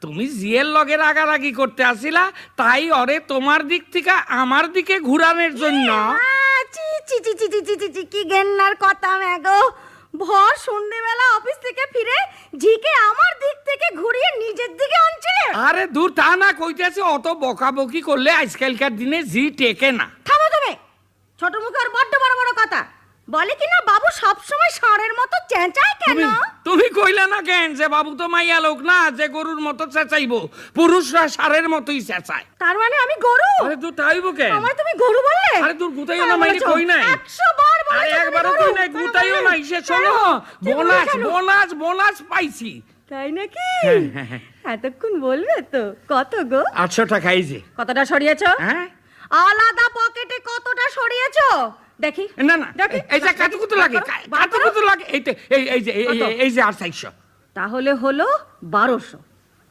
তুমি জিয়ের লগে রাগারাগি করতে আসিলা, তাই অরে তোমার দিক থেকে আমার দিকে ঘুরানোর জন্য। চি চি চি চি চি চি চি চি, কি গেন্নার কথা ম্যাগো। ভর সন্ধ্যেবেলা অফিস থেকে ফিরে ঝিকে আমার দিক থেকে ঘুরিয়ে নিজের দিকে আনছিলে। আরে দূর, তা না কইতেছি, অত বকাবকি করলে আজকালকার দিনে জি টেকে না। থামো তুমি, ছোট মুখে আর বড্ড বড় বড় কথা বলে কিনা বাবু সবসময় ষাঁড়ের মতো চেঁচায় কেন? তুমি কইলে না কেন যে বাবু তো মাইয়া লোক না যে গরুর মতো চেঁচাইবো? পুরুষরা ষাঁড়ের মতোই চেঁচায়। তার মানে আমি গরু? আরে তুই তাইবো কেন? আমার তুমি গরু বললে? আরে তোর গুতাইও না, মাইনে কই নাই। 100 বার বলেছো। আরে একবারও কই নাই, গুতাইও না। সে শোনো, বোনাস বোনাস বোনাস পাইছি। তাই নাকি? এতক্ষণ বলবে তো। কত গো? 800 টাকা। এই যে কতটা সরিয়েছো? হ্যাঁ, আলাদা পকেটে কতটা সরিয়েছো দেখি। না না, এই যে কাতুকুতু লাগে, কাতুকুতু লাগে। এই যে এই যে 400। তাহলে হলো 1200।